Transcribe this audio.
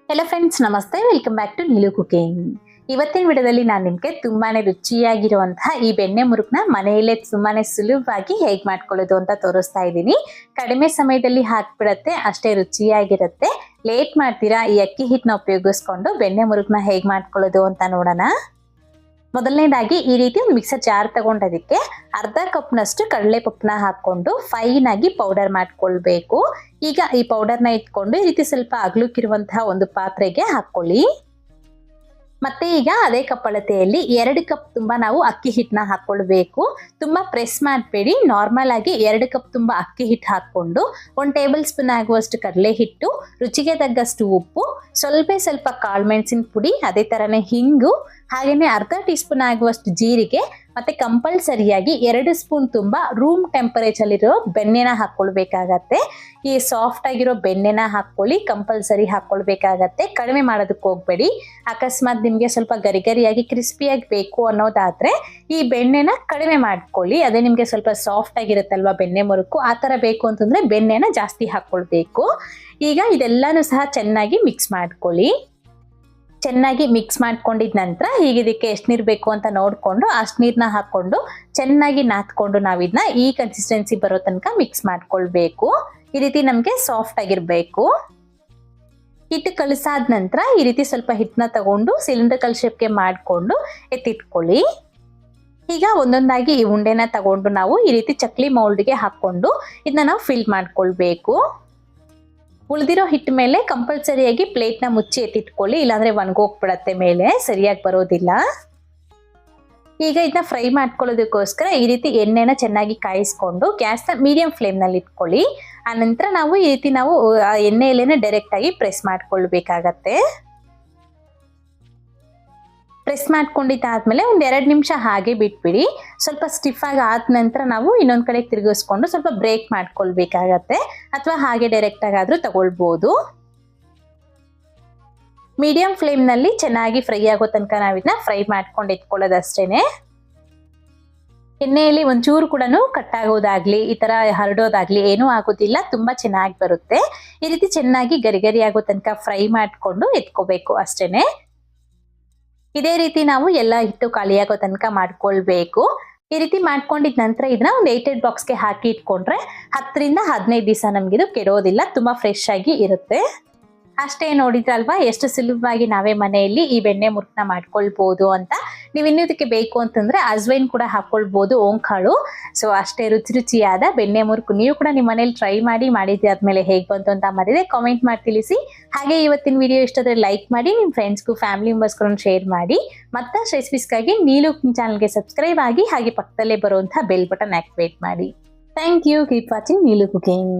Hello friends, ನಮಸ್ತೆ. Welcome back to Neelu cooking. ಇವತ್ತಿನ ವಿಡಿಯೋದಲ್ಲಿ ನಾನು ನಿಮಗೆ ತುಂಬಾನೇ ರುಚಿಯಾಗಿರುವಂತಹ ಈ ಬೆಣ್ಣೆ ಮುರುಕನ್ನ ಮನೆಯಲ್ಲೇ ತುಂಬಾನೇ ಸುಲಭವಾಗಿ ಹೇಗೆ ಮಾಡ್ಕೊಳ್ಳೋದು ಅಂತ ತೋರಿಸ್ತಾ ಇದ್ದೀನಿ. ಕಡಿಮೆ ಸಮಯದಲ್ಲಿ ಹಾಕ್ಬಿಡತ್ತೆ, ಅಷ್ಟೇ ರುಚಿಯಾಗಿರುತ್ತೆ. ಲೇಟ್ ಮಾಡ್ತೀರಾ, ಈ ಅಕ್ಕಿ ಹಿಟ್ಟನ್ನ ಉಪಯೋಗಿಸ್ಕೊಂಡು ಬೆಣ್ಣೆ ಮುರುಕನ್ನ ಹೇಗೆ ಮಾಡ್ಕೊಳ್ಳೋದು ಅಂತ ನೋಡೋಣ. ಮೊದಲನೇದಾಗಿ ಈ ರೀತಿ ಒಂದು ಮಿಕ್ಸರ್ ಜಾರ್ ತಗೊಂಡದಕ್ಕೆ ಅರ್ಧ ಕಪ್ನಷ್ಟು ಕಡಲೆಪಪ್ಪನ ಹಾಕೊಂಡು ಫೈನ್ ಆಗಿ ಪೌಡರ್ ಮಾಡ್ಕೊಳ್ಬೇಕು. ಈಗ ಈ ಪೌಡರ್ನ ಇಟ್ಕೊಂಡು ಈ ರೀತಿ ಸ್ವಲ್ಪ ಅಗಲಕ್ಕಿರುವಂತಹ ಒಂದು ಪಾತ್ರೆಗೆ ಹಾಕೊಳ್ಳಿ. ಮತ್ತೆ ಈಗ ಅದೇ ಕಪ್ ಅಳತೆಯಲ್ಲಿ 2 ಕಪ್ ತುಂಬಾ ನಾವು ಅಕ್ಕಿ ಹಿಟ್ಟನ್ನ ಹಾಕೊಳ್ಬೇಕು. ತುಂಬಾ ಪ್ರೆಸ್ ಮಾಡಬೇಡಿ, ನಾರ್ಮಲ್ ಆಗಿ 2 ಕಪ್ ತುಂಬಾ ಅಕ್ಕಿ ಹಿಟ್ಟು ಹಾಕೊಂಡು 1 ಟೇಬಲ್ ಸ್ಪೂನ್ ಆಗುವಷ್ಟು ಕಡಲೆ ಹಿಟ್ಟು, ರುಚಿಗೆ ತಗ್ಗಷ್ಟು ಉಪ್ಪು, ಸ್ವಲ್ಪ ಕಾಳು ಮೆಣಸಿನ ಪುಡಿ, ಅದೇ ತರನೇ ಹಿಂಗು, ಹಾಗೇನೆ ಅರ್ಧ ಟೀ ಸ್ಪೂನ್ ಆಗುವಷ್ಟು ಜೀರಿಗೆ, ಮತ್ತೆ ಕಂಪಲ್ಸರಿಯಾಗಿ 2 ಸ್ಪೂನ್ ತುಂಬಾ ರೂಮ್ ಟೆಂಪರೇಚರ್ ಇರೋ ಬೆಣ್ಣೆನ ಹಾಕೊಳ್ಬೇಕಾಗತ್ತೆ. ಈ ಸಾಫ್ಟ್ ಆಗಿರೋ ಬೆಣ್ಣೆನ ಹಾಕೊಳ್ಳಿ, ಕಂಪಲ್ಸರಿ ಹಾಕೊಳ್ಬೇಕಾಗತ್ತೆ. ಕಡಿಮೆ ಮಾಡೋದಕ್ಕೆ ಹೋಗ್ಬೇಡಿ. ಅಕಸ್ಮಾತ್ ನಿಮ್ಗೆ ಸ್ವಲ್ಪ ಗರಿಗರಿಯಾಗಿ ಕ್ರಿಸ್ಪಿಯಾಗಿ ಬೇಕು ಅನ್ನೋದಾದ್ರೆ ಈ ಬೆಣ್ಣೆನ ಕಡಿಮೆ ಮಾಡ್ಕೊಳ್ಳಿ. ಅದೇ ನಿಮ್ಗೆ ಸ್ವಲ್ಪ ಸಾಫ್ಟ್ ಆಗಿರುತ್ತಲ್ವಾ ಬೆಣ್ಣೆ ಮುರುಕು, ಆ ತರ ಬೇಕು ಅಂತಂದ್ರೆ ಬೆಣ್ಣೆನ ಜಾಸ್ತಿ ಹಾಕೊಳ್ಬೇಕು. ಈಗ ಇದೆಲ್ಲಾನು ಸಹ ಚೆನ್ನಾಗಿ ಮಿಕ್ಸ್ ಮಾಡ್ಕೊಳ್ಳಿ. ಚೆನ್ನಾಗಿ ಮಿಕ್ಸ್ ಮಾಡ್ಕೊಂಡಿದ ನಂತರ ಈಗ ಇದಕ್ಕೆ ಎಷ್ಟು ನೀರು ಬೇಕು ಅಂತ ನೋಡಿಕೊಂಡು ಅಷ್ಟು ನೀರನ್ನ ಹಾಕೊಂಡು ಚೆನ್ನಾಗಿ ನಾದ್ಕೊಂಡು ನಾವು ಇದನ್ನ ಈ ಕನ್ಸಿಸ್ಟೆನ್ಸಿ ಬರೋ ತನಕ ಮಿಕ್ಸ್ ಮಾಡ್ಕೊಳ್ಬೇಕು. ಈ ರೀತಿ ನಮಗೆ ಸಾಫ್ಟ್ ಆಗಿರಬೇಕು. ಹಿಟ್ಟು ಕಲಸಾದ ನಂತರ ಈ ರೀತಿ ಸ್ವಲ್ಪ ಹಿಟ್ಟನ್ನ ತಗೊಂಡು ಸಿಲಿಂಡ್ರಿಕಲ್ ಶೇಪ್ಗೆ ಮಾಡಿಕೊಂಡು ಎತ್ತಿಟ್ಕೊಳ್ಳಿ. ಈಗ ಒಂದೊಂದಾಗಿ ಈ ಉಂಡೆನ ತಗೊಂಡು ನಾವು ಈ ರೀತಿ ಚಕ್ಲಿ ಮೌಲ್ಡ್ಗೆ ಹಾಕೊಂಡು ಇದನ್ನ ನಾವು ಫಿಲ್ ಮಾಡ್ಕೊಳ್ಬೇಕು. ಉಳಿದಿರೋ ಹಿಟ್ಟು ಮೇಲೆ ಕಂಪಲ್ಸರಿಯಾಗಿ ಪ್ಲೇಟ್ನ ಮುಚ್ಚಿ ಎತ್ತಿಟ್ಕೊಳ್ಳಿ, ಇಲ್ಲಾಂದ್ರೆ ಒಣಗೋಗ್ಬಿಡತ್ತೆ, ಮೇಲೆ ಸರಿಯಾಗಿ ಬರೋದಿಲ್ಲ. ಈಗ ಇದನ್ನ ಫ್ರೈ ಮಾಡ್ಕೊಳ್ಳೋದಕ್ಕೋಸ್ಕರ ಈ ರೀತಿ ಎಣ್ಣೆನ ಚೆನ್ನಾಗಿ ಕಾಯಿಸ್ಕೊಂಡು ಗ್ಯಾಸ್ನ ಮೀಡಿಯಂ ಫ್ಲೇಮ್ನಲ್ಲಿ ಇಟ್ಕೊಳ್ಳಿ. ಆನಂತರ ನಾವು ಈ ರೀತಿ ನಾವು ಎಣ್ಣೆಯಲ್ಲೇನೆ ಡೈರೆಕ್ಟ್ ಆಗಿ ಪ್ರೆಸ್ ಮಾಡ್ಕೊಳ್ಬೇಕಾಗತ್ತೆ. ಪ್ರೆಸ್ ಮಾಡ್ಕೊಂಡಿದ್ದಾದ್ಮೇಲೆ ಒಂದು 2 ನಿಮಿಷ ಹಾಗೆ ಬಿಟ್ಬಿಡಿ. ಸ್ವಲ್ಪ ಸ್ಟಿಫ್ ಆಗಿ ಆದ ನಂತರ ನಾವು ಇನ್ನೊಂದು ಕಡೆ ತಿರುಗಿಸ್ಕೊಂಡು ಸ್ವಲ್ಪ ಬ್ರೇಕ್ ಮಾಡ್ಕೊಳ್ಬೇಕಾಗತ್ತೆ, ಅಥವಾ ಹಾಗೆ ಡೈರೆಕ್ಟ್ ಆಗಾದ್ರೂ ತಗೊಳ್ಬೋದು. ಮೀಡಿಯಂ ಫ್ಲೇಮ್ನಲ್ಲಿ ಚೆನ್ನಾಗಿ ಫ್ರೈ ಆಗೋ ತನಕ ನಾವಿದನ್ನ ಫ್ರೈ ಮಾಡ್ಕೊಂಡು ಇಟ್ಕೊಳ್ಳೋದಷ್ಟೇನೆ. ಎಣ್ಣೆಯಲ್ಲಿ ಒಂಚೂರು ಕೂಡ ಕಟ್ಟಾಗೋದಾಗ್ಲಿ ಈ ತರ ಹರಡೋದಾಗ್ಲಿ ಏನೂ ಆಗೋದಿಲ್ಲ, ತುಂಬಾ ಚೆನ್ನಾಗಿ ಬರುತ್ತೆ. ಈ ರೀತಿ ಚೆನ್ನಾಗಿ ಗರಿ ಆಗೋ ತನಕ ಫ್ರೈ ಮಾಡ್ಕೊಂಡು ಎತ್ಕೋಬೇಕು ಅಷ್ಟೇನೆ. ಇದೇ ರೀತಿ ನಾವು ಎಲ್ಲ ಹಿಟ್ಟು ಖಾಲಿಯಾಗೋ ತನಕ ಮಾಡ್ಕೊಳ್ಬೇಕು. ಈ ರೀತಿ ಮಾಡ್ಕೊಂಡಿದ ನಂತರ ಇದನ್ನ ಒಂದು 8 ಬಾಕ್ಸ್ಗೆ ಹಾಕಿ ಇಟ್ಕೊಂಡ್ರೆ 10 ರಿಂದ 15 ದಿವಸ ನಮ್ಗಿದು ಕೆಡೋದಿಲ್ಲ, ತುಂಬಾ ಫ್ರೆಶ್ ಆಗಿ ಇರುತ್ತೆ. ಅಷ್ಟೇ, ನೋಡಿದ್ರಲ್ವಾ ಎಷ್ಟು ಸುಲಭವಾಗಿ ನಾವೇ ಮನೆಯಲ್ಲಿ ಈ ಬೆಣ್ಣೆ ಮುರುಕನ್ನ ಮಾಡ್ಕೊಳ್ಬಹುದು ಅಂತ. ನೀವು ಇನ್ನೂ ಇದಕ್ಕೆ ಬೇಕು ಅಂತಂದ್ರೆ ಅಜ್ವೈನ್ ಕೂಡ ಹಾಕೊಳ್ಬಹುದು, ಓಂಕಾಳು. ಸೊ ಅಷ್ಟೇ ರುಚಿಯಾದ ಬೆಣ್ಣೆ ಮುರುಕು ನೀವು ಕೂಡ ನಿಮ್ಮ ಮನೇಲಿ ಟ್ರೈ ಮಾಡಿದ್ದೆ ಆದ್ಮೇಲೆ ಹೇಗೆ ಬಂತು ಅಂತ ಮರಿದೆ ಕಾಮೆಂಟ್ ಮಾಡಿ ತಿಳಿಸಿ. ಹಾಗೆ ಇವತ್ತಿನ ವಿಡಿಯೋ ಇಷ್ಟ ಆದರೆ ಲೈಕ್ ಮಾಡಿ, ನಿಮ್ಮ ಫ್ರೆಂಡ್ಸ್ಗೂ ಫ್ಯಾಮಿಲಿ ಮೆಂಬರ್ಸ್ಗೂ ಶೇರ್ ಮಾಡಿ. ಮತ್ತಷ್ಟು ರೆಸಿಪೀಸ್ಗಾಗಿ ನೀಲು ಕುಕಿಂಗ್ ಚಾನಲ್ಗೆ ಸಬ್ಸ್ಕ್ರೈಬ್ ಆಗಿ, ಹಾಗೆ ಪಕ್ಕದಲ್ಲೇ ಬರುವಂತಹ ಬೆಲ್ ಬಟನ್ ಆಕ್ಟಿವೇಟ್ ಮಾಡಿ. Thank you. Keep watching Neelu cooking.